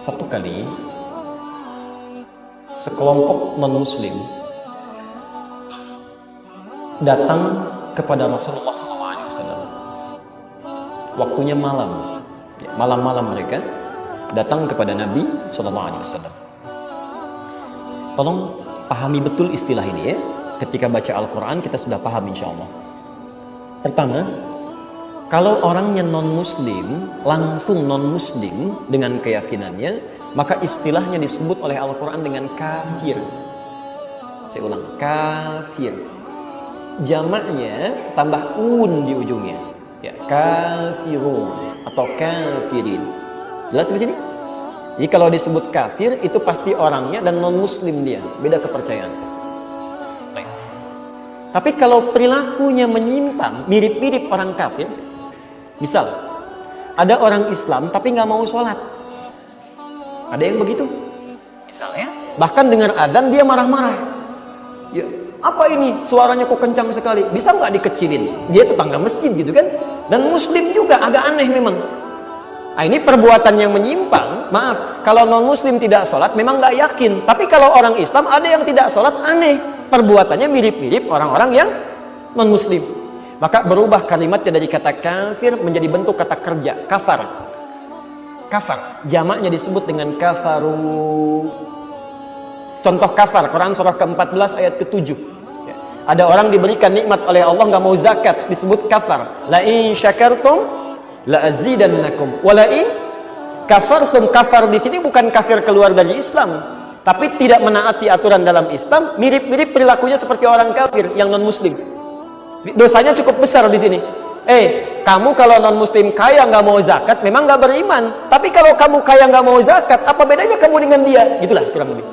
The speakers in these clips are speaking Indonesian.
Satu kali sekelompok non-muslim datang kepada Rasulullah SAW. Waktunya malam, malam-malam mereka datang kepada Nabi SAW. Tolong pahami betul istilah ini ya. Ketika baca Al-Quran kita sudah paham insya Allah. Pertama, kalau orangnya non-muslim, langsung non-muslim dengan keyakinannya, maka istilahnya disebut oleh Al-Quran dengan kafir. Saya ulang, kafir. Jamaknya tambah un di ujungnya. Ya, kafirun atau kafirin. Jelas di sini? Jadi kalau disebut kafir itu pasti orangnya dan non-muslim dia, beda kepercayaan. Tapi kalau perilakunya menyimpang, mirip-mirip orang kafir, misal ada orang Islam tapi nggak mau sholat, ada yang begitu, misalnya bahkan dengar adzan dia marah-marah. Ya, apa ini suaranya kok kencang sekali? Bisa nggak dikecilin? Dia tetangga masjid gitu kan? Dan muslim juga agak aneh memang. Nah, ini perbuatan yang menyimpang. Maaf, kalau non muslim tidak sholat memang nggak yakin. Tapi kalau orang Islam ada yang tidak sholat aneh. Perbuatannya mirip-mirip orang-orang yang non muslim. Maka berubah kalimatnya dari kata kafir menjadi bentuk kata kerja, kafar. Kafar, jamaknya disebut dengan kafaru. Contoh kafar, Quran surah ke-14 ayat ke-7. Ada orang diberikan nikmat oleh Allah nggak mau zakat, disebut kafar. La in syakartum la azidannakum wa la in kafartum. Kafar di sini bukan kafir keluar dari Islam, tapi tidak menaati aturan dalam Islam, mirip-mirip perilakunya seperti orang kafir yang non muslim. Dosanya cukup besar di sini. Kamu kalau non muslim kaya nggak mau zakat, memang nggak beriman. Tapi kalau kamu kaya nggak mau zakat, apa bedanya kamu dengan dia? Gitulah kurang lebih.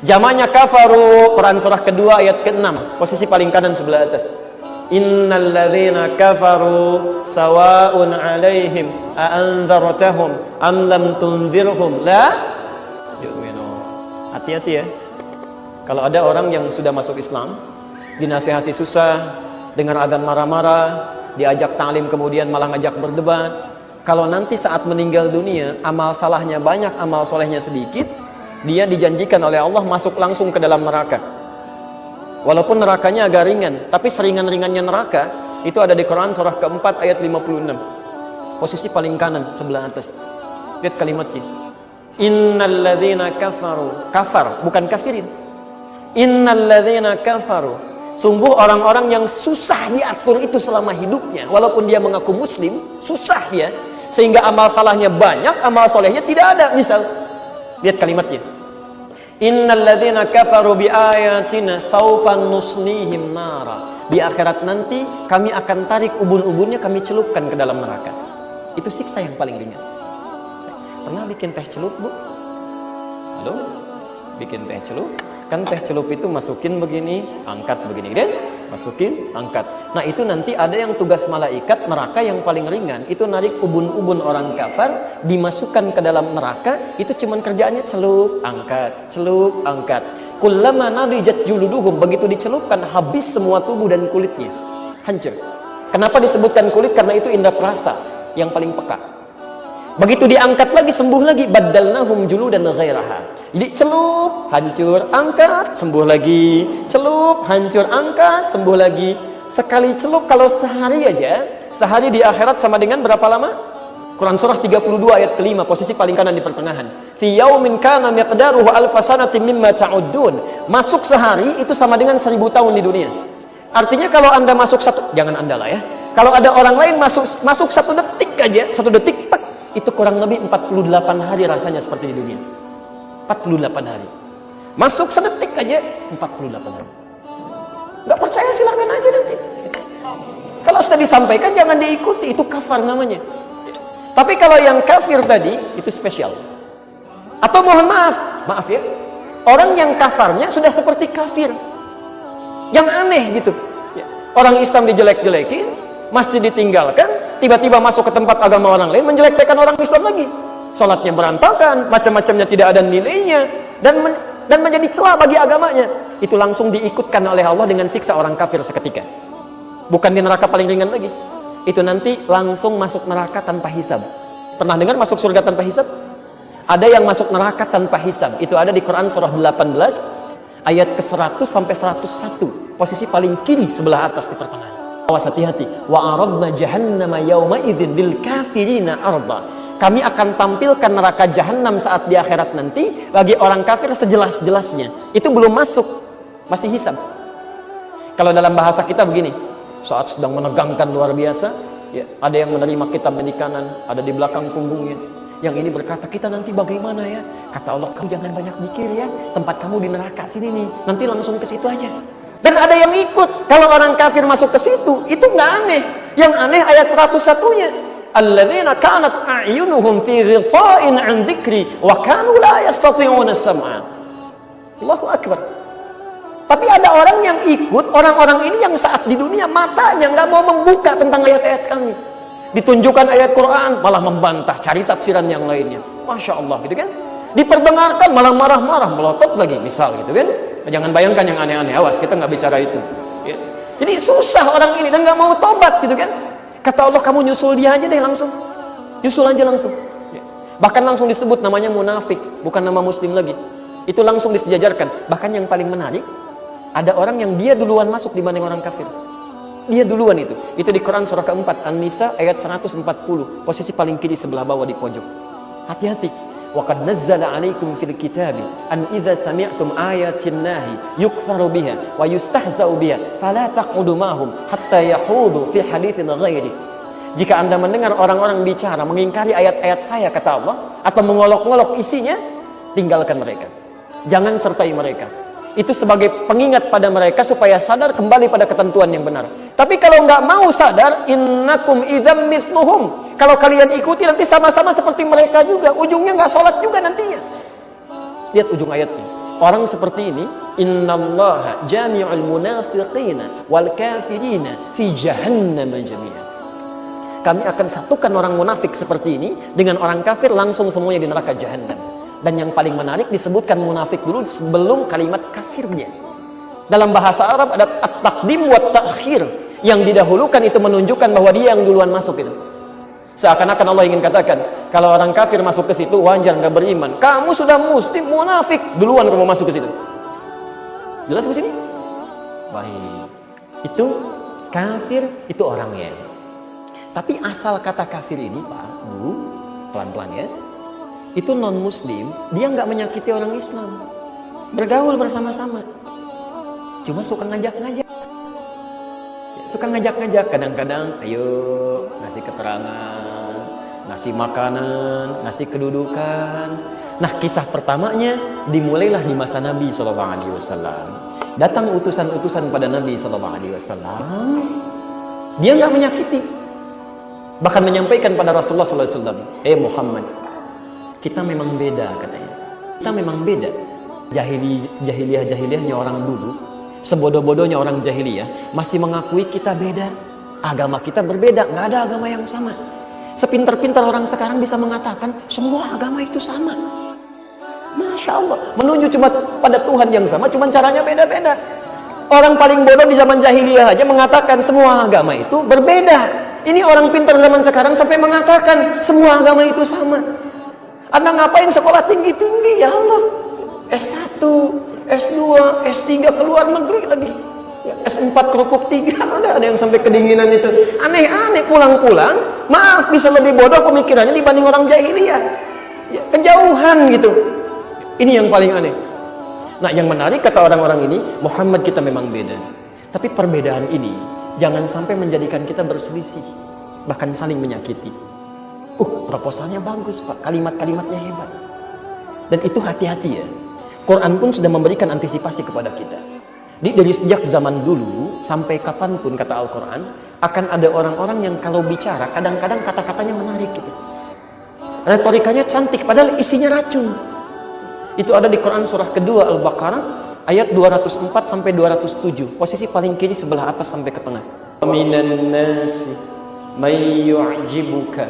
Jamaknya kafaru, Quran surah kedua ayat ke-6, posisi paling kanan sebelah atas. Innal ladzina kafaru sawa'un 'alaihim a anzartahum am lam tunzirhum la yu'minun. Hati-hati ya. Kalau ada orang yang sudah masuk Islam, dinasihati susah, dengar adzan marah-marah, diajak ta'lim kemudian malah ngajak berdebat. Kalau nanti saat meninggal dunia, amal salahnya banyak, amal solehnya sedikit, dia dijanjikan oleh Allah masuk langsung ke dalam neraka. Walaupun nerakanya agak ringan, tapi seringan-ringannya neraka itu ada di Quran surah keempat ayat 56. Posisi paling kanan sebelah atas. Lihat kalimatnya. Innal ladzina kafaru, kafar bukan kafirin. Innal ladzina kafaru, sungguh orang-orang yang susah diatur itu selama hidupnya, walaupun dia mengaku muslim, susah dia sehingga amal salahnya banyak, amal solehnya tidak ada. Misal, lihat kalimatnya. Innal ladzina kafaru bi ayatina saufa nuslihim nara. Di akhirat nanti kami akan tarik ubun-ubunnya, kami celupkan ke dalam neraka. Itu siksa yang paling ringan. Pernah bikin teh celup, Bu? Halo? Bikin teh celup? Kan teh celup itu masukin begini, angkat begini, kan? Masukin, angkat. Nah, itu nanti ada yang tugas malaikat neraka yang paling ringan, itu narik ubun-ubun orang kafir, dimasukkan ke dalam neraka, itu cuman kerjaannya celup, angkat. Kullama nadijat juluduhum, begitu dicelupkan habis semua tubuh dan kulitnya. Hancur. Kenapa disebutkan kulit? Karena itu indera perasa yang paling peka. Begitu diangkat lagi, sembuh lagi, baddalnahum juludan ghairaha. Jadi celup, hancur, angkat, sembuh lagi. Celup, hancur, angkat, sembuh lagi. Sekali celup kalau sehari aja, sehari di akhirat sama dengan berapa lama? Quran surah 32 ayat ke-5, posisi paling kanan di pertengahan. Fi yaumin kana miqdaruhu alfa sanatin mimma ta'uddun. Masuk sehari itu sama dengan 1000 tahun di dunia. Artinya kalau Anda masuk satu, jangan Anda lah ya. Kalau ada orang lain masuk 1 detik aja, 1 detik tak, itu kurang lebih 48 hari rasanya seperti di dunia. 48 hari. Masuk sedetik aja 48 hari. Nggak percaya silahkan aja nanti. Kalau sudah disampaikan jangan diikuti, itu kafar namanya. Tapi kalau yang kafir tadi itu spesial. Atau mohon maaf ya. Orang yang kafarnya sudah seperti kafir. Yang aneh gitu. Orang Islam dijelek-jelekin, masjid ditinggalkan, tiba-tiba masuk ke tempat agama orang lain menjelek-jelekan orang Islam lagi. Sholatnya berantakan, macam-macamnya tidak ada nilainya, dan menjadi celah bagi agamanya. Itu langsung diikutkan oleh Allah dengan siksa orang kafir seketika. Bukan di neraka paling ringan lagi. Itu nanti langsung masuk neraka tanpa hisab. Pernah dengar masuk surga tanpa hisab? Ada yang masuk neraka tanpa hisab. Itu ada di Quran surah 18 ayat ke-100 sampai 101. Posisi paling kiri sebelah atas di pertengahan. Awas, hati-hati. Wa aradna jahannama yawma idzin lil kafirina arda. Kami akan tampilkan neraka jahanam saat di akhirat nanti bagi orang kafir sejelas-jelasnya. Itu belum masuk, masih hisab. Kalau dalam bahasa kita begini, saat sedang menegangkan luar biasa, ya, ada yang menerima kitab di kanan, ada di belakang punggungnya. Yang ini berkata, kita nanti bagaimana ya? Kata Allah, kamu jangan banyak mikir ya, tempat kamu di neraka sini nih, nanti langsung ke situ aja. Dan ada yang ikut. Kalau orang kafir masuk ke situ, itu nggak aneh. Yang aneh ayat 101-nya. Alladzina kanat a'yunuhum fi ghita'in 'an dzikri wa kanu la yastati'una sam'a. Allahu akbar. Tapi ada orang yang ikut, orang-orang ini yang saat di dunia matanya nggak mau membuka tentang ayat-ayat kami. Ditunjukkan ayat Quran, malah membantah, cari tafsiran yang lainnya. Masya Allah, gitu kan? Diperdengarkan, malah marah-marah, melotot lagi, misal gitu kan? Jangan bayangkan yang aneh-aneh, awas, kita nggak bicara itu. Ya. Jadi susah orang ini dan nggak mau tobat, gitu kan? Kata Allah, kamu nyusul dia aja deh langsung. Nyusul aja langsung. Ya. Bahkan langsung disebut namanya munafik, bukan nama muslim lagi. Itu langsung disejajarkan. Bahkan yang paling menarik, ada orang yang dia duluan masuk dibanding orang kafir. Dia duluan itu. Itu di Quran surah keempat, An-Nisa ayat 140. Posisi paling kiri sebelah bawah di pojok. Hati-hati. وَقَدْ نَزَّلَ عَلَيْكُمْ فِي الْكِتَابِ أَنْ إِذَا سَمِعْتُمْ آيَاتِ اللَّهِ يُكْفَرُ بِهَا وَيُسْتَهْزَأُ بِهَا فَلَا تَقْعُدُوا مَعَهُمْ حَتَّى يَخُوضُوا فِي حَدِيثٍ غَيْرِهِ. Jika Anda mendengar orang-orang bicara mengingkari ayat-ayat saya, kata Allah, atau mengolok-ngolok isinya, tinggalkan mereka. Jangan sertai mereka. Itu sebagai pengingat pada mereka supaya sadar kembali pada ketentuan yang benar. Tapi kalau nggak mau sadar, innakum idzam mithluhum. Kalau kalian ikuti nanti sama-sama seperti mereka juga. Ujungnya nggak sholat juga nantinya. Lihat ujung ayatnya. Orang seperti ini, innallaha jami'ul munafiqina wal kafirina fi jahannam jami'an. Kami akan satukan orang munafik seperti ini dengan orang kafir langsung semuanya di neraka jahannam. Dan yang paling menarik disebutkan munafik dulu sebelum kalimat kafirnya. Dalam bahasa Arab ada at-taqdim wa ta'khir. Yang didahulukan itu menunjukkan bahwa dia yang duluan masuk itu. Seakan-akan Allah ingin katakan, kalau orang kafir masuk ke situ wajar nggak beriman. Kamu sudah muslim munafik, duluan kamu masuk ke situ. Jelas di sini? Baik. Itu kafir itu orangnya. Tapi asal kata kafir ini, Pak, Bu, pelan-pelan ya. Itu non-muslim, dia nggak menyakiti orang Islam, bergaul bersama-sama, cuma suka ngajak-ngajak, suka ngajak-ngajak, kadang-kadang ayo ngasih keterangan, ngasih makanan, ngasih kedudukan. Nah, kisah pertamanya dimulailah di masa Nabi SAW. Datang utusan-utusan pada Nabi SAW, dia nggak menyakiti, bahkan menyampaikan pada Rasulullah SAW, Muhammad, kita memang beda, katanya. Kita memang beda. Jahiliyahnya orang dulu, sebodoh-bodohnya orang jahiliyah, masih mengakui kita beda. Agama kita berbeda, nggak ada agama yang sama. Sepintar-pintar orang sekarang bisa mengatakan semua agama itu sama. Masya Allah, menuju cuma pada Tuhan yang sama, cuma caranya beda-beda. Orang paling bodoh di zaman jahiliyah aja mengatakan semua agama itu berbeda. Ini orang pintar zaman sekarang sampai mengatakan semua agama itu sama. Anda ngapain sekolah tinggi-tinggi, ya Allah? S1, S2, S3 ke luar negeri lagi. Ya, S4 kerupuk 3, ada yang sampai kedinginan itu. Aneh-aneh, pulang-pulang, maaf bisa lebih bodoh pemikirannya dibanding orang jahiliyah. Ya, kejauhan gitu. Ini yang paling aneh. Nah, yang menarik kata orang-orang ini, Muhammad kita memang beda. Tapi perbedaan ini jangan sampai menjadikan kita berselisih, bahkan saling menyakiti. Proposalnya bagus, Pak. Kalimat-kalimatnya hebat. Dan itu hati-hati ya. Quran pun sudah memberikan antisipasi kepada kita. Dari sejak zaman dulu sampai kapanpun, kata Al-Quran, akan ada orang-orang yang kalau bicara kadang-kadang kata-katanya menarik gitu. Retorikanya cantik padahal isinya racun. Itu ada di Quran surah kedua Al-Baqarah ayat 204 sampai 207. Posisi paling kiri sebelah atas sampai ke tengah. Minan nasi may yu'jibuka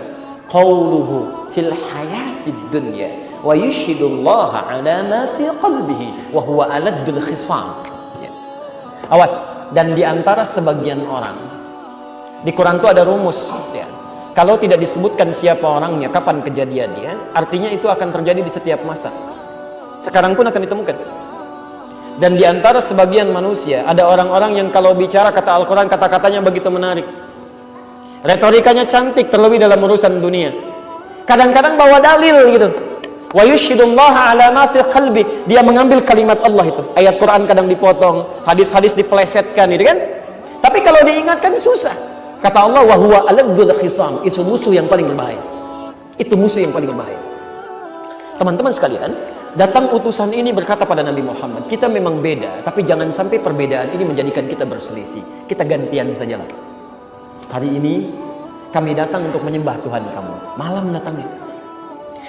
qawluhu fil hayatid dunya wa yushidullaha ala ma fi qalbihi wa huwa aladdul khisam. Ya. Awas, dan di antara sebagian orang di Quran itu ada rumus ya. Kalau tidak disebutkan siapa orangnya, kapan kejadiannya, artinya itu akan terjadi di setiap masa. Sekarang pun akan ditemukan. Dan di antara sebagian manusia, ada orang-orang yang kalau bicara kata Al-Quran, kata-katanya begitu menarik. Retorikanya cantik, terlebih dalam urusan dunia. Kadang-kadang bawa dalil gitu. Wa yushhidullaha ala ma fi qalbi. Dia mengambil kalimat Allah itu. Ayat Quran kadang dipotong, hadis-hadis dipelesetkan, gitu kan? Tapi kalau diingatkan susah. Kata Allah, wa huwa aladdul khisam. Itu musuh yang paling berbahaya. Itu musuh yang paling berbahaya. Teman-teman sekalian, datang utusan ini berkata pada Nabi Muhammad, kita memang beda, tapi jangan sampai perbedaan ini menjadikan kita berselisih. Kita gantian sajalah. Hari ini kami datang untuk menyembah Tuhan kamu. Malam datangnya.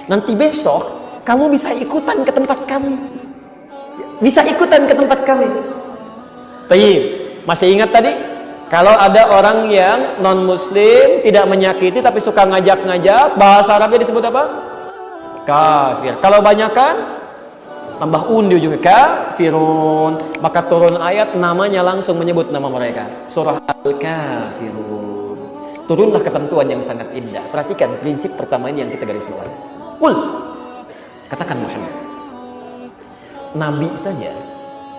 Nanti besok kamu bisa ikutan ke tempat kami. Bisa ikutan ke tempat kami. Tayyib. Masih ingat tadi? Kalau ada orang yang non-muslim, tidak menyakiti tapi suka ngajak-ngajak, bahasa Arabnya disebut apa? Kafir. Kalau banyakan, tambah di ujungnya, kafirun. Maka turun ayat, namanya langsung menyebut nama mereka. Surah Al-Kafirun. Turunlah ketentuan yang sangat indah. Perhatikan prinsip pertama ini yang kita garis bawahi. Qul, katakan Muhammad, Nabi saja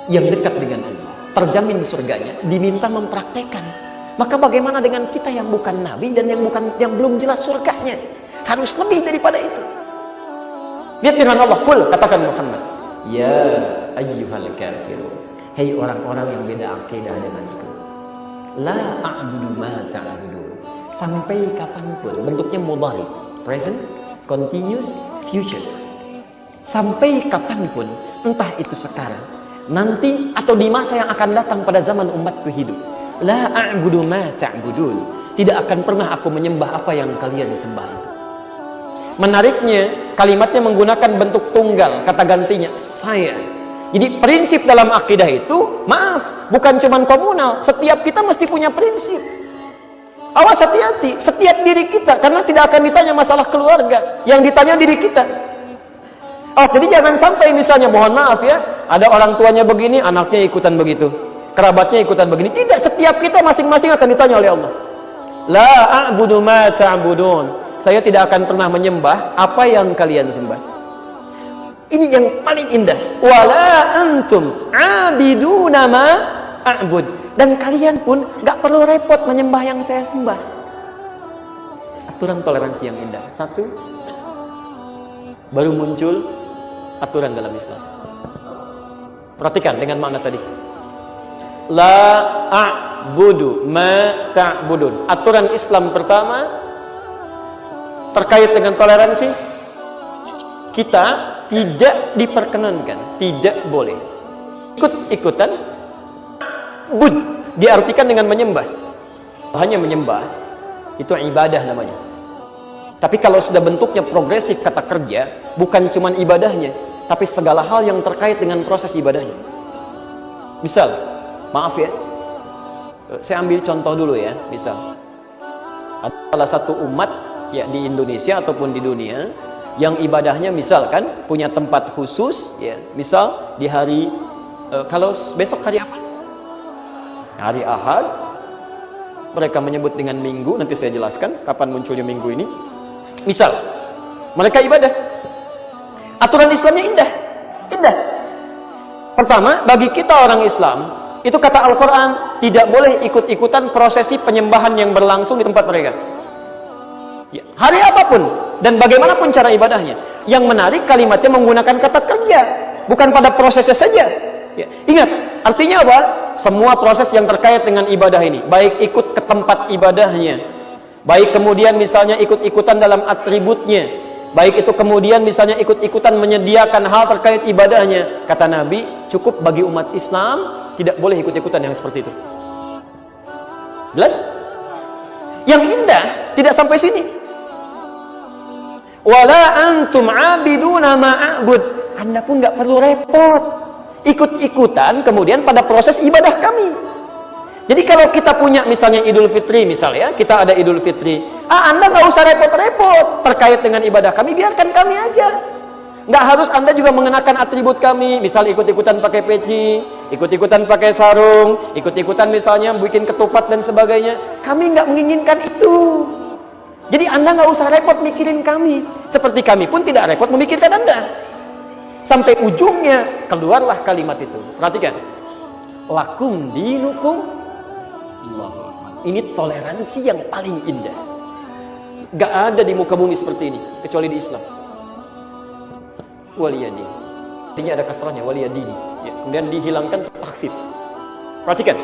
yang dekat dengan Allah, terjamin surganya, diminta mempraktekkan. Maka bagaimana dengan kita yang bukan Nabi dan yang belum jelas surganya? Harus lebih daripada itu. Lihat firman Allah, qul, katakan Muhammad, ya ayyuhal kafirun, hei orang-orang yang beda akidah denganku, la a'budu ma ta'budun. Sampai kapanpun, bentuknya mudhari, present, continuous, future. Sampai kapanpun, entah itu sekarang, nanti, atau di masa yang akan datang pada zaman umatku hidup, la a'budu ma ta'budun. Tidak akan pernah aku menyembah apa yang kalian sembah itu. Menariknya, kalimatnya menggunakan bentuk tunggal, kata gantinya saya. Jadi prinsip dalam akidah itu, maaf, bukan cuma komunal. Setiap kita mesti punya prinsip. Awas, hati-hati, setiap diri kita, karena tidak akan ditanya masalah keluarga, yang ditanya diri kita. Oh, jadi jangan sampai misalnya, mohon maaf ya, ada orang tuanya begini, anaknya ikutan begitu, kerabatnya ikutan begini. Tidak, setiap kita masing-masing akan ditanya oleh Allah. La a'budu ma ta'budun. Saya tidak akan pernah menyembah apa yang kalian sembah. Ini yang paling indah. Wala antum abiduna ma a'bud. Dan kalian pun gak perlu repot menyembah yang saya sembah. Aturan toleransi yang indah. Satu, baru muncul aturan dalam Islam. Perhatikan dengan makna tadi. La a'budu ma ta'budun. Aturan Islam pertama terkait dengan toleransi, kita tidak diperkenankan, tidak boleh ikut-ikutan bud, diartikan dengan menyembah. Hanya menyembah itu ibadah namanya. Tapi kalau sudah bentuknya progresif, kata kerja, bukan cuma ibadahnya, tapi segala hal yang terkait dengan proses ibadahnya. Misal, maaf ya, saya ambil contoh dulu ya. Misal, ada salah satu umat ya di Indonesia ataupun di dunia yang ibadahnya misalkan punya tempat khusus ya, misal di hari kalau besok hari apa? Hari Ahad, mereka menyebut dengan minggu, nanti saya jelaskan kapan munculnya minggu ini. Misal mereka ibadah, aturan Islamnya indah. Pertama, bagi kita orang Islam, itu kata Al-Quran, tidak boleh ikut-ikutan prosesi penyembahan yang berlangsung di tempat mereka. Ya, hari apapun dan bagaimanapun cara ibadahnya. Yang menarik kalimatnya menggunakan kata kerja, bukan pada prosesnya saja. Ya, ingat, artinya apa? Semua proses yang terkait dengan ibadah ini, baik ikut ke tempat ibadahnya, baik kemudian misalnya ikut-ikutan dalam atributnya, baik itu kemudian misalnya ikut-ikutan menyediakan hal terkait ibadahnya. Kata Nabi, cukup bagi umat Islam, tidak boleh ikut-ikutan yang seperti itu. Jelas? Yang indah tidak sampai sini. Wala antum abiduna ma'abud. Anda pun nggak perlu repot ikut-ikutan kemudian pada proses ibadah kami. Jadi kalau kita punya misalnya Idul Fitri, misalnya kita ada Idul Fitri, Anda nggak usah repot-repot terkait dengan ibadah kami, biarkan kami aja. Nggak harus Anda juga mengenakan atribut kami, misal ikut-ikutan pakai peci, ikut-ikutan pakai sarung, ikut-ikutan misalnya bikin ketupat dan sebagainya. Kami nggak menginginkan itu. Jadi Anda nggak usah repot mikirin kami. Seperti kami pun tidak repot memikirkan Anda. Sampai ujungnya keluarlah kalimat itu. Perhatikan. Lakum dinukum. Allahu Akbar. Ini toleransi yang paling indah. Gak ada di muka bumi seperti ini kecuali di Islam. Waliyadin. Ini ada kasrahnya waliyadini. Ya, kemudian dihilangkan takhfif. Perhatikan.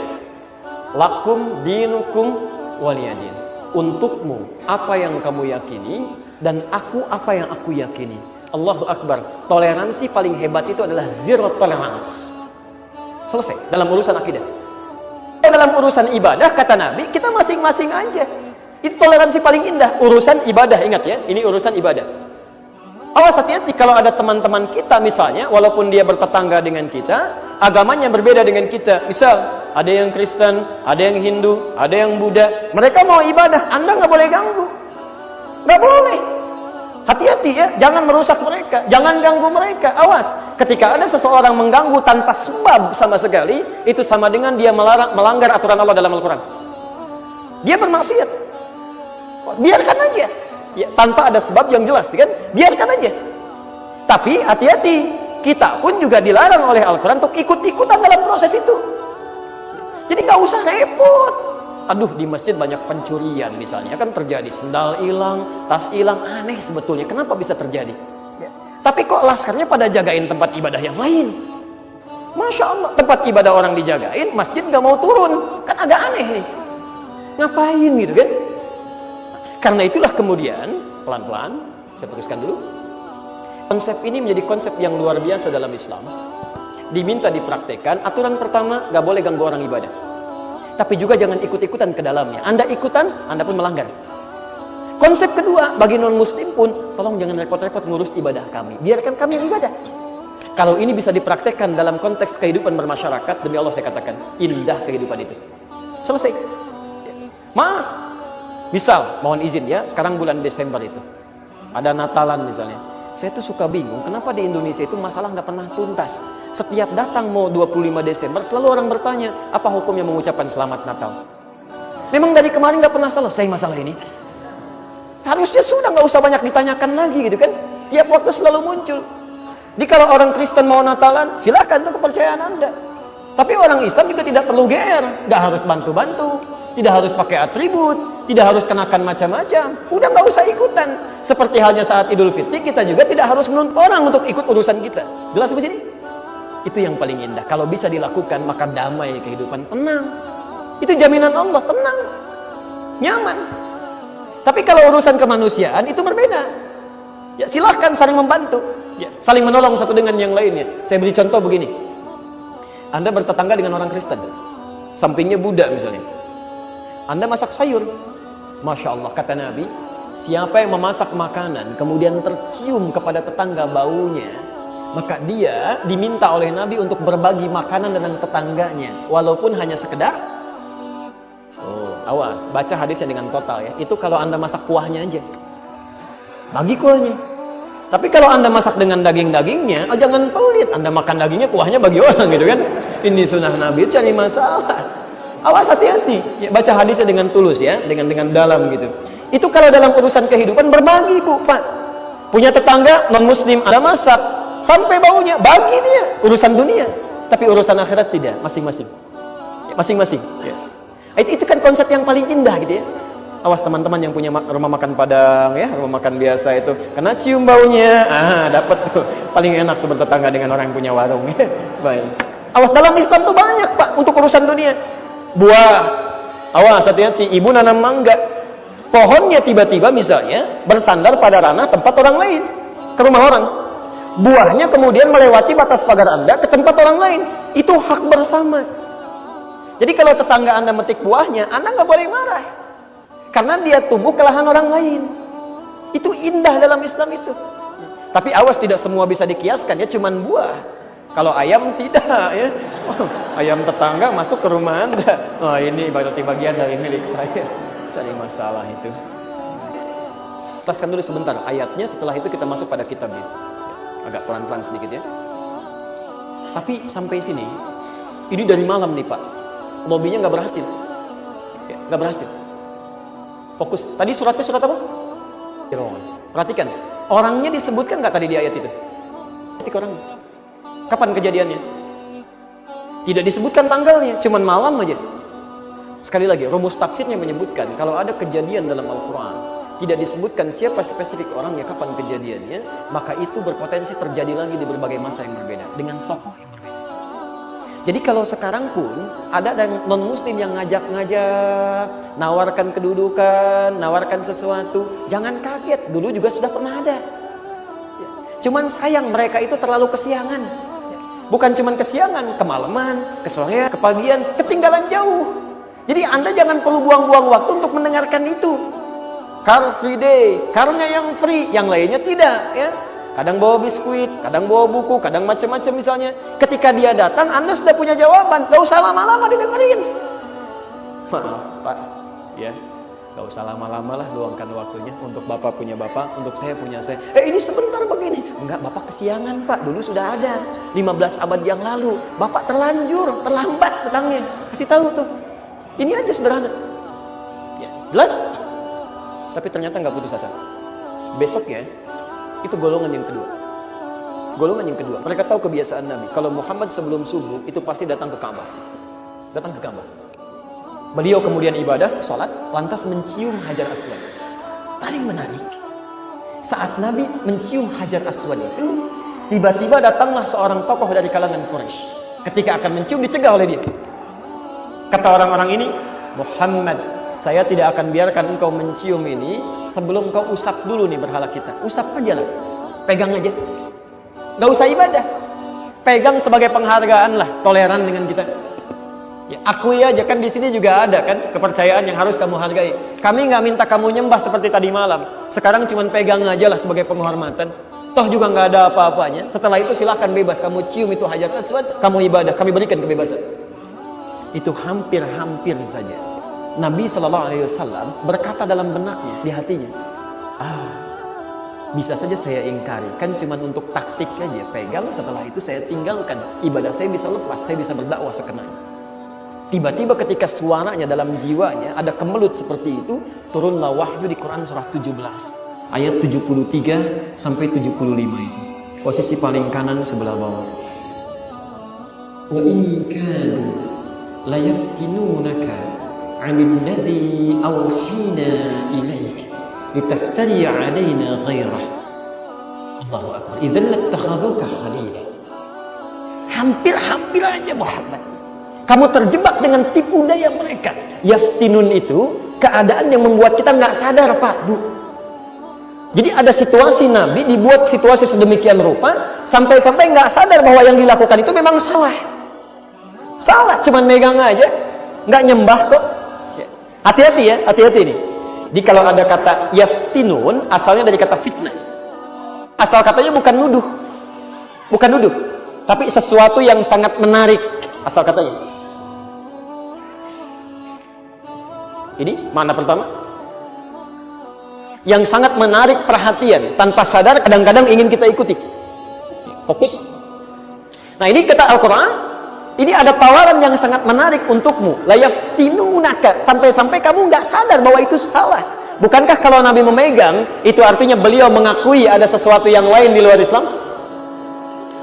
Lakum dinukum waliyadin. Untukmu apa yang kamu yakini dan aku apa yang aku yakini. Allahu Akbar. Toleransi paling hebat itu adalah zero tolerance. Selesai dalam urusan akidah. Dalam urusan ibadah kata Nabi kita masing-masing aja. Itu toleransi paling indah. Urusan ibadah, ingat ya, ini urusan ibadah. Awas hati-hati kalau ada teman-teman kita misalnya, walaupun dia bertetangga dengan kita, agamanya berbeda dengan kita. Misal, ada yang Kristen, ada yang Hindu, ada yang Buddha. Mereka mau ibadah, Anda nggak boleh ganggu. Nggak boleh. Hati-hati ya, jangan merusak mereka, jangan ganggu mereka. Awas, ketika ada seseorang mengganggu tanpa sebab sama sekali, itu sama dengan dia melanggar aturan Allah dalam Al-Quran. Dia bermaksiat. Biarkan aja. Ya, tanpa ada sebab yang jelas, kan? Biarkan aja. Tapi hati-hati, kita pun juga dilarang oleh Al-Quran untuk ikut-ikutan dalam proses itu. Jadi nggak usah repot. Aduh, di masjid banyak pencurian misalnya, kan terjadi. Sendal hilang, tas hilang, aneh sebetulnya. Kenapa bisa terjadi? Ya. Tapi kok laskarnya pada jagain tempat ibadah yang lain? Masya Allah, tempat ibadah orang dijagain, masjid nggak mau turun. Kan agak aneh nih. Ngapain gitu kan? Karena itulah kemudian, pelan-pelan, saya teruskan dulu. Konsep ini menjadi konsep yang luar biasa dalam Islam. Diminta dipraktekkan, aturan pertama, gak boleh ganggu orang ibadah. Tapi juga jangan ikut-ikutan ke dalamnya. Anda ikutan, Anda pun melanggar. Konsep kedua, bagi non-muslim pun, tolong jangan repot-repot ngurus ibadah kami. Biarkan kami yang ibadah. Kalau ini bisa dipraktekkan dalam konteks kehidupan bermasyarakat, demi Allah saya katakan, indah kehidupan itu. Selesai. Maaf. Misal, mohon izin ya, sekarang bulan Desember itu ada Natalan misalnya. Saya tuh suka bingung, kenapa di Indonesia itu masalah nggak pernah tuntas. Setiap datang mau 25 Desember, selalu orang bertanya, apa hukumnya mengucapkan selamat Natal? Memang dari kemarin nggak pernah selesai masalah ini. Harusnya sudah nggak usah banyak ditanyakan lagi gitu kan. Tiap waktu selalu muncul. Jadi kalau orang Kristen mau Natalan, silakan, itu kepercayaan Anda. Tapi orang Islam juga tidak perlu GR, nggak harus bantu-bantu. Tidak harus pakai atribut, tidak harus kenakan macam-macam. Udah nggak usah ikutan. Seperti halnya saat Idul Fitri, kita juga tidak harus menuntut orang untuk ikut urusan kita. Jelas di sini? Itu yang paling indah. Kalau bisa dilakukan, maka damai kehidupan, tenang. Itu jaminan Allah, tenang, nyaman. Tapi kalau urusan kemanusiaan itu berbeda. Ya silahkan saling membantu, ya, saling menolong satu dengan yang lainnya. Saya beri contoh begini. Anda bertetangga dengan orang Kristen, sampingnya Buddha misalnya. Anda masak sayur, Masya Allah, kata Nabi, siapa yang memasak makanan kemudian tercium kepada tetangga baunya, maka dia diminta oleh Nabi untuk berbagi makanan dengan tetangganya, walaupun hanya sekedar, awas, baca hadisnya dengan total ya, itu kalau Anda masak kuahnya aja, bagi kuahnya. Tapi kalau Anda masak dengan daging-dagingnya, jangan pelit, Anda makan dagingnya, kuahnya bagi orang gitu kan. Ini sunnah Nabi, cari masalah. Awas, hati-hati ya, baca hadisnya dengan tulus ya, dengan dalam gitu. Itu kalau dalam urusan kehidupan berbagi Bu, Pak. Punya tetangga non-muslim, Anda masak sampai baunya, bagi dia, urusan dunia. Tapi urusan akhirat tidak, masing-masing ya, masing-masing ya. Itu kan konsep yang paling indah gitu ya. Awas teman-teman yang punya rumah makan Padang ya, rumah makan biasa itu, kena cium baunya, dapat tuh, paling enak tuh bertetangga dengan orang yang punya warung ya. Baik. Awas, dalam Islam tuh banyak Pak untuk urusan dunia. Buah, awas hati-hati, ibu nanam mangga, pohonnya tiba-tiba misalnya bersandar pada ranah tempat orang lain, ke rumah orang, buahnya kemudian melewati batas pagar Anda ke tempat orang lain, itu hak bersama. Jadi kalau tetangga Anda metik buahnya, Anda nggak boleh marah, karena dia tumbuh ke lahan orang lain. Itu indah dalam Islam itu. Tapi awas, tidak semua bisa dikiaskan ya, cuman buah. Kalau ayam tidak ya, ayam tetangga masuk ke rumah Anda, ini berarti bagian dari milik saya. Cari masalah itu. Lepaskan dulu sebentar ayatnya, setelah itu kita masuk pada kitab ini. Agak pelan-pelan sedikit ya. Tapi sampai sini, ini dari malam nih Pak, lobbynya nggak berhasil, ya, nggak berhasil. Fokus. Tadi suratnya surat apa? Fir'aun. Perhatikan, orangnya disebutkan nggak tadi di ayat itu? Orang. Kapan kejadiannya? Tidak disebutkan tanggalnya, cuman malam aja. Sekali lagi, rumus tafsirnya menyebutkan kalau ada kejadian dalam Al-Quran tidak disebutkan siapa spesifik orangnya, kapan kejadiannya, maka itu berpotensi terjadi lagi di berbagai masa yang berbeda dengan tokoh yang berbeda. Jadi kalau sekarang pun ada non-muslim yang ngajak-ngajak, nawarkan kedudukan, nawarkan sesuatu, jangan kaget, dulu juga sudah pernah ada. Cuman sayang mereka itu terlalu kesiangan. Bukan cuman kesiangan, kemalaman, kesorean, kepagian, ketinggalan jauh. Jadi Anda jangan perlu buang-buang waktu untuk mendengarkan itu. Car free day, carnya yang free, yang lainnya tidak, ya. Kadang bawa biskuit, kadang bawa buku, kadang macam-macam misalnya. Ketika dia datang, Anda sudah punya jawaban. Gak usah lama-lama didengerin. Maaf Pak, ya. Gak usah lama-lama lah, luangkan waktunya. Untuk Bapak punya Bapak, untuk saya punya saya. Ini sebentar begini. Enggak, Bapak kesiangan Pak, dulu sudah ada 15 abad yang lalu. Bapak terlanjur, terlambat datangnya. Kasih tahu tuh. Ini aja sederhana, ya, jelas. Tapi ternyata nggak putus asa. Besoknya itu golongan yang kedua. Golongan yang kedua, mereka tahu kebiasaan Nabi. Kalau Muhammad sebelum subuh itu pasti datang ke Ka'bah. Datang ke Ka'bah. Beliau kemudian ibadah, sholat, lantas mencium Hajar Aswad. Paling menarik, saat Nabi mencium Hajar Aswad itu, tiba-tiba datanglah seorang tokoh dari kalangan Quraisy. Ketika akan mencium, dicegah oleh dia. Kata orang-orang ini, Muhammad, saya tidak akan biarkan engkau mencium ini sebelum kau usap dulu nih berhala kita. Usap aja lah, pegang aja. Gak usah ibadah, pegang sebagai penghargaan lah, toleran dengan kita. Ya, akui aja, kan di sini juga ada kan kepercayaan yang harus kamu hargai. Kami nggak minta kamu nyembah seperti tadi malam. Sekarang cuman pegang aja lah sebagai penghormatan. Toh juga nggak ada apa-apanya. Setelah itu silahkan bebas, kamu cium itu Hajar Aswad, kamu ibadah, kami berikan kebebasan. Itu hampir-hampir saja Nabi SAW berkata dalam benaknya, di hatinya, bisa saja saya ingkari, kan cuma untuk taktik aja, pegang, setelah itu saya tinggalkan, ibadah saya bisa lepas, saya bisa berdakwah sekenanya. Tiba-tiba ketika suaranya dalam jiwanya ada kemelut seperti itu, turunlah wahyu di Quran surah 17 ayat 73 sampai 75 itu. Posisi paling kanan sebelah bawah. Wa in kanu la yaftinunaka 'anil ladzi awhayna ilaik litaftari 'alaina ghairah. Allahu akbar. Idzan lattakhadhuka khalila. Hampir-hampir aja Muhammad, kamu terjebak dengan tipu daya mereka. Yaftinun itu keadaan yang membuat kita nggak sadar, Pak, Bu. Jadi ada situasi Nabi dibuat situasi sedemikian rupa sampai-sampai nggak sadar bahwa yang dilakukan itu memang salah. Salah, cuman megang aja, nggak nyembah kok. Hati-hati ya, hati-hati nih. Jadi kalau ada kata yaftinun, asalnya dari kata fitnah. Asal katanya bukan nuduh, bukan nuduh, tapi sesuatu yang sangat menarik. Asal katanya. Ini mana pertama? Yang sangat menarik perhatian, tanpa sadar kadang-kadang ingin kita ikuti. Fokus. Nah ini kata Al-Quran. Ini ada tawaran yang sangat menarik untukmu. La yaftinunaka, sampai-sampai kamu nggak sadar bahwa itu salah. Bukankah kalau Nabi memegang, itu artinya beliau mengakui ada sesuatu yang lain di luar Islam?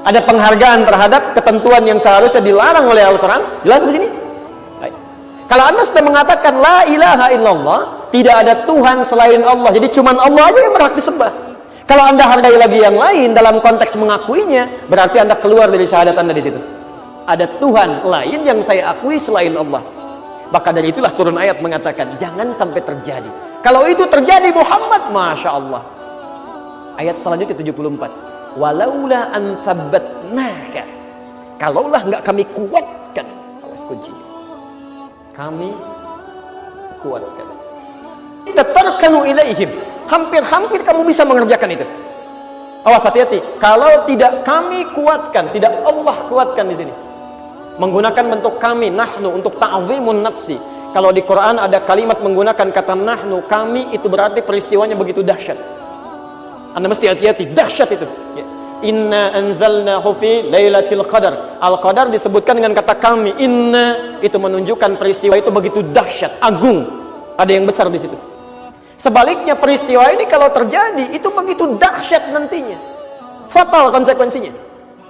Ada penghargaan terhadap ketentuan yang seharusnya dilarang oleh Al-Quran. Jelas di sini? Baik. Kalau Anda sudah mengatakan la ilaha illallah, tidak ada Tuhan selain Allah, jadi cuman Allah aja yang berhak disembah. Kalau Anda hargai lagi yang lain dalam konteks mengakuinya, berarti Anda keluar dari syahadat Anda di situ. Ada Tuhan lain yang saya akui selain Allah. Maka dari itulah turun ayat mengatakan jangan sampai terjadi. Kalau itu terjadi Muhammad, Masya Allah. Ayat selanjutnya 74. Walaula an thabbatnaka, kalaulah enggak kami kuatkan. Awas kunci. Kami kuatkan. Tatarkanu ilaihim, hampir-hampir kamu bisa mengerjakan itu. Awas, hati-hati. Kalau tidak kami kuatkan, tidak Allah kuatkan di sini. Menggunakan bentuk kami, nahnu, untuk ta'zimun nafsi. Kalau di Quran ada kalimat menggunakan kata nahnu, kami, itu berarti peristiwanya begitu dahsyat. Anda mesti hati-hati, dahsyat itu. Ya. Inna anzalnahu fi lailatul qadar. Al-qadar disebutkan dengan kata kami. Inna itu menunjukkan peristiwa itu begitu dahsyat, agung. Ada yang besar di situ. Sebaliknya peristiwa ini kalau terjadi, itu begitu dahsyat nantinya. Fatal konsekuensinya.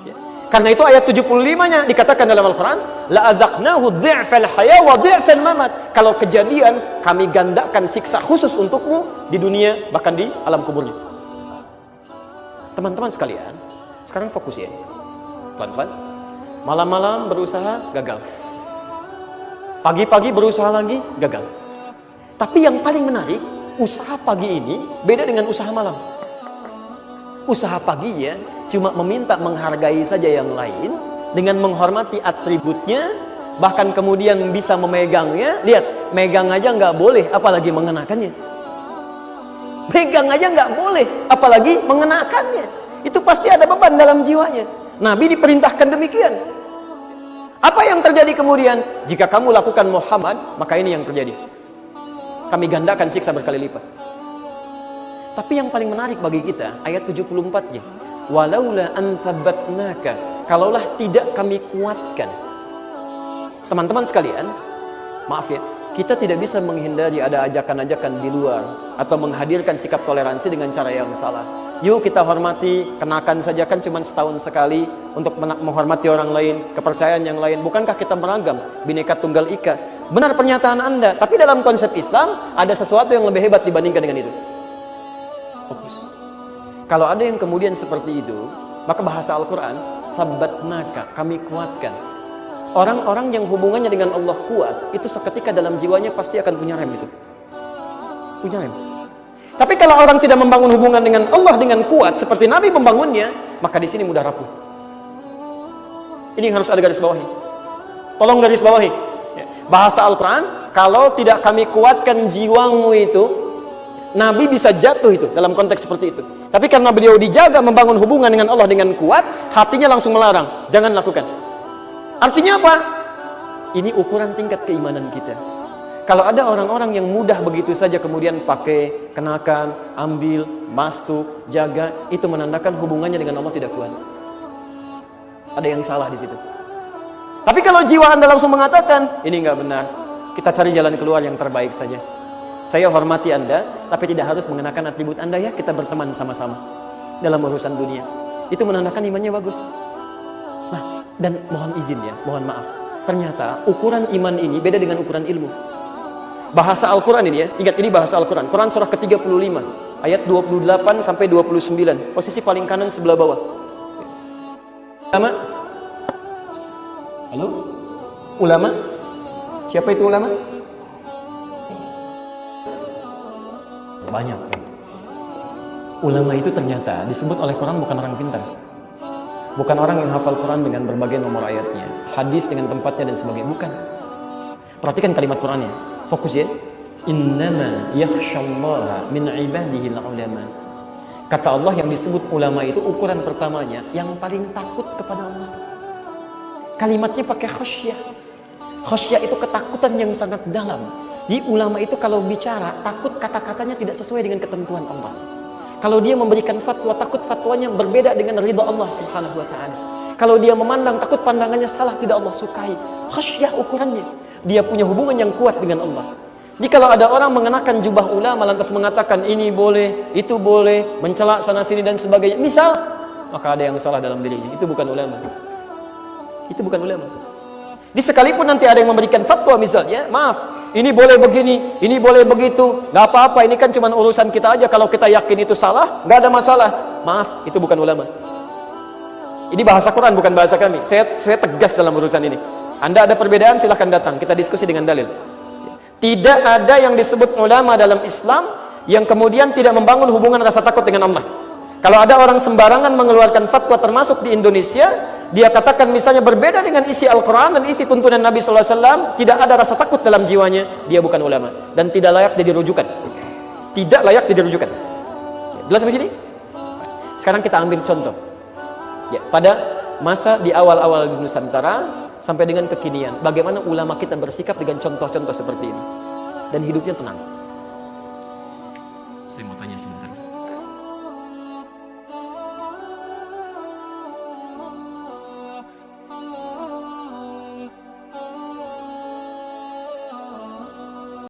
Ya. Karena itu ayat 75-nya dikatakan dalam Al-Quran, la'adzaqnahu dhi'fal haya wa dhi'fal mamat. Kalau kejadian, kami gandakan siksa khusus untukmu di dunia, bahkan di alam kuburnya. Teman-teman sekalian, sekarang fokus ya. Pelan-pelan. Malam-malam berusaha, gagal. Pagi-pagi berusaha lagi, gagal. Tapi yang paling menarik, usaha pagi ini beda dengan usaha malam. Usaha paginya cuma meminta menghargai saja yang lain dengan menghormati atributnya, bahkan kemudian bisa memegangnya. Lihat, megang aja nggak boleh, apalagi mengenakannya. Megang aja nggak boleh, apalagi mengenakannya. Itu pasti ada beban dalam jiwanya. Nabi diperintahkan demikian. Apa yang terjadi kemudian? Jika kamu lakukan Muhammad, maka ini yang terjadi. Kami gandakan siksa berkali lipat. Tapi yang paling menarik bagi kita, ayat 74-nya. Walaula an thabbatnaka, kalaulah tidak kami kuatkan. Teman-teman sekalian, maaf ya, kita tidak bisa menghindari ada ajakan-ajakan di luar atau menghadirkan sikap toleransi dengan cara yang salah. Yuk kita hormati, kenakan saja, kan cuma setahun sekali untuk menghormati orang lain, kepercayaan yang lain. Bukankah kita beragam, Bhinneka Tunggal Ika? Benar pernyataan Anda, tapi dalam konsep Islam ada sesuatu yang lebih hebat dibandingkan dengan itu. Fokus. Kalau ada yang kemudian seperti itu, maka bahasa Al-Quran, sabbatnaka, kami kuatkan. Orang-orang yang hubungannya dengan Allah kuat, itu seketika dalam jiwanya pasti akan punya rem itu. Punya rem. Tapi kalau orang tidak membangun hubungan dengan Allah dengan kuat, seperti Nabi membangunnya, maka di sini mudah rapuh. Ini yang harus ada garis bawahi. Tolong garis bawahi. Bahasa Al-Quran, kalau tidak kami kuatkan jiwamu itu, Nabi bisa jatuh itu dalam konteks seperti itu. Tapi karena beliau dijaga membangun hubungan dengan Allah dengan kuat, hatinya langsung melarang, jangan lakukan. Artinya apa? Ini ukuran tingkat keimanan kita. Kalau ada orang-orang yang mudah begitu saja kemudian pakai, kenakan, ambil, masuk, jaga, itu menandakan hubungannya dengan Allah tidak kuat. Ada yang salah di situ. Tapi kalau jiwa Anda langsung mengatakan, ini enggak benar, kita cari jalan keluar yang terbaik saja. Saya hormati Anda, tapi tidak harus mengenakan atribut Anda ya, kita berteman sama-sama dalam urusan dunia. Itu menandakan imannya bagus. Nah, dan mohon izin ya, mohon maaf. Ternyata ukuran iman ini beda dengan ukuran ilmu. Bahasa Al-Quran ini ya, ingat ini bahasa Al-Quran. Quran surah ke-35, ayat 28 sampai 29. Posisi paling kanan sebelah bawah. Ulama? Halo? Ulama? Siapa itu ulama? Banyak. Ulama itu ternyata disebut oleh Quran bukan orang pintar. Bukan orang yang hafal Quran dengan berbagai nomor ayatnya, hadis dengan tempatnya dan sebagainya. Bukan. Perhatikan kalimat Qurannya. Fokus ya. Innama yakhshallaha min ibadihi al-ulama. Kata Allah yang disebut ulama itu ukuran pertamanya yang paling takut kepada Allah. Kalimatnya pakai khasyah. Khasyah itu ketakutan yang sangat dalam. Di ulama itu kalau bicara, takut kata-katanya tidak sesuai dengan ketentuan Allah. Kalau dia memberikan fatwa, takut fatwanya berbeda dengan ridha Allah Subhanahu wa ta'ala. Kalau dia memandang, takut pandangannya salah, tidak Allah sukai. Khasyah ukurannya. Dia punya hubungan yang kuat dengan Allah. Jadi kalau ada orang mengenakan jubah ulama lantas mengatakan ini boleh, itu boleh, mencela sana sini dan sebagainya, misal, maka ada yang salah dalam dirinya. Itu bukan ulama. Itu bukan ulama. Di sekalipun nanti ada yang memberikan fatwa misalnya, maaf, ini boleh begini, ini boleh begitu, nggak apa-apa, ini kan cuma urusan kita aja. Kalau kita yakin itu salah, nggak ada masalah. Maaf, itu bukan ulama. Ini bahasa Quran, bukan bahasa kami. Saya tegas dalam urusan ini. Anda ada perbedaan, silahkan datang, kita diskusi dengan dalil. Tidak ada yang disebut ulama dalam Islam yang kemudian tidak membangun hubungan rasa takut dengan Allah. Kalau ada orang sembarangan mengeluarkan fatwa termasuk di Indonesia, dia katakan misalnya berbeda dengan isi Al-Quran dan isi tuntunan Nabi SAW, tidak ada rasa takut dalam jiwanya, dia bukan ulama dan tidak layak jadi rujukan. Tidak layak jadi rujukan. Jelas sampai sini? Sekarang kita ambil contoh. Ya, pada masa di awal-awal di Nusantara sampai dengan kekinian, bagaimana ulama kita bersikap dengan contoh-contoh seperti ini dan hidupnya tenang. Saya mau tanya sebentar.